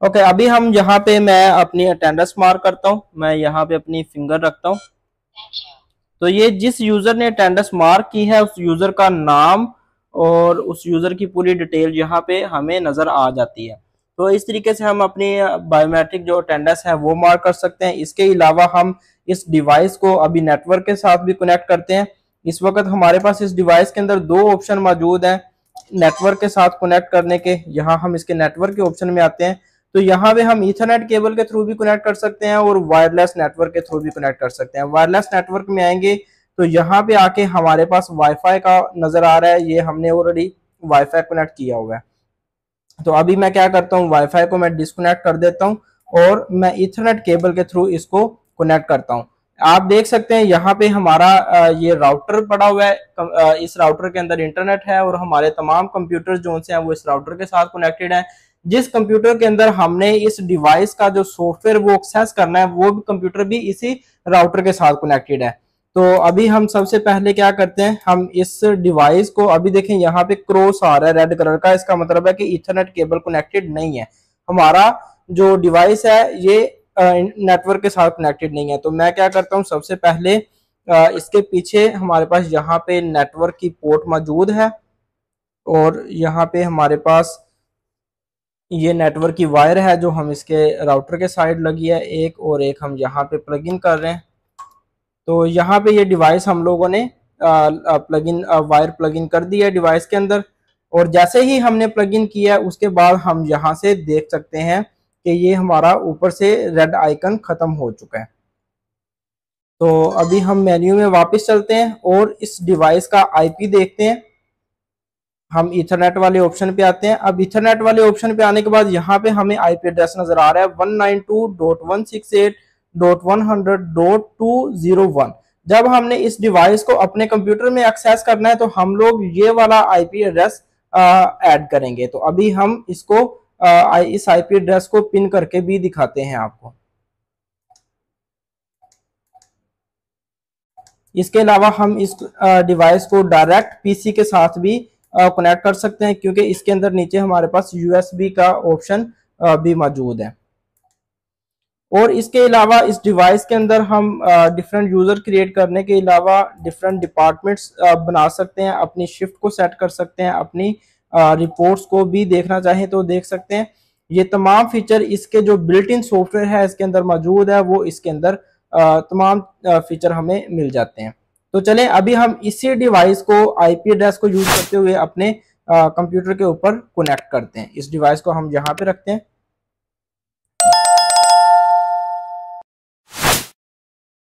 Okay, अभी हम यहाँ पे मैं अपनी अटेंडेंस मार्क करता हूँ। मैं यहाँ पे अपनी फिंगर रखता हूँ। तो ये जिस यूजर ने अटेंडेंस मार्क की है उस यूजर का नाम और उस यूजर की पूरी डिटेल यहाँ पे हमें नजर आ जाती है। तो इस तरीके से हम अपनी बायोमेट्रिक जो अटेंडेंस है वो मार्क कर सकते हैं। इसके अलावा हम इस डिवाइस को अभी नेटवर्क के साथ भी कनेक्ट करते हैं। इस वक्त हमारे पास इस डिवाइस के अंदर दो ऑप्शन मौजूद हैं नेटवर्क के साथ कनेक्ट करने के। यहाँ हम इसके नेटवर्क के ऑप्शन में आते हैं तो यहाँ पे हम ईथरनेट केबल के थ्रू भी कनेक्ट कर सकते हैं और वायरलेस नेटवर्क के थ्रू भी कनेक्ट कर सकते हैं। वायरलेस नेटवर्क में आएंगे तो यहाँ पे आके हमारे पास वाईफाई का नजर आ रहा है, ये हमने ऑलरेडी वाईफाई कनेक्ट किया हुआ है। तो अभी मैं क्या करता हूँ, वाईफाई को मैं डिस्कनेक्ट कर देता हूँ और मैं ईथरनेट केबल के थ्रू इसको कनेक्ट करता हूँ। आप देख सकते हैं यहाँ पे हमारा ये राउटर पड़ा हुआ है। इस राउटर के अंदर इंटरनेट है और हमारे तमाम कंप्यूटर जो से हैं वो इस राउटर के साथ कनेक्टेड है। जिस कंप्यूटर के अंदर हमने इस डिवाइस का जो सॉफ्टवेयर वो एक्सेस करना है वो कंप्यूटर भी इसी राउटर के साथ कनेक्टेड है। तो अभी हम सबसे पहले क्या करते हैं, हम इस डिवाइस को अभी देखें यहाँ पे क्रॉस आ रहा है रेड कलर का, इसका मतलब है कि ईथरनेट केबल कनेक्टेड नहीं है। हमारा जो डिवाइस है ये नेटवर्क के साथ कनेक्टेड नहीं है। तो मैं क्या करता हूँ, सबसे पहले इसके पीछे हमारे पास यहाँ पे नेटवर्क की पोर्ट मौजूद है और यहाँ पे हमारे पास ये नेटवर्क की वायर है जो हम इसके राउटर के साइड लगी है एक, और एक हम यहाँ पे प्लग इन कर रहे हैं। तो यहाँ पे ये डिवाइस हम लोगों ने वायर प्लग इन कर दी है डिवाइस के अंदर। और जैसे ही हमने प्लग इन किया उसके बाद हम यहाँ से देख सकते हैं कि ये हमारा ऊपर से रेड आइकन खत्म हो चुका है। तो अभी हम मेन्यू में वापस चलते हैं और इस डिवाइस का आईपी देखते हैं। हम ईथरनेट वाले ऑप्शन पे आते हैं। अब ईथरनेट वाले ऑप्शन पे आने के बाद यहाँ पे हमें आईपी एड्रेस नजर आ रहा है 192.168.100.201। जब हमने इस डिवाइस को अपने कंप्यूटर में एक्सेस करना है तो हम लोग ये वाला आईपी एड्रेस ऐड करेंगे। तो अभी हम इसको इस आईपी एड्रेस को पिन करके भी दिखाते हैं आपको। इसके अलावा हम इस डिवाइस को डायरेक्ट पीसी के साथ भी कनेक्ट कर सकते हैं क्योंकि इसके अंदर नीचे हमारे पास यूएसबी का ऑप्शन भी मौजूद है। और इसके अलावा इस डिवाइस के अंदर हम डिफरेंट यूजर क्रिएट करने के अलावा डिफरेंट डिपार्टमेंट्स बना सकते हैं, अपनी शिफ्ट को सेट कर सकते हैं, अपनी रिपोर्ट्स को भी देखना चाहें तो देख सकते हैं। ये तमाम फीचर इसके जो बिल्ट इन सॉफ्टवेयर है इसके अंदर मौजूद है, वो इसके अंदर तमाम फीचर हमें मिल जाते हैं। तो चलें अभी हम इसी डिवाइस को आईपी एड्रेस को यूज करते हुए अपने कंप्यूटर के ऊपर कनेक्ट करते हैं। इस डिवाइस को हम यहाँ पे रखते हैं।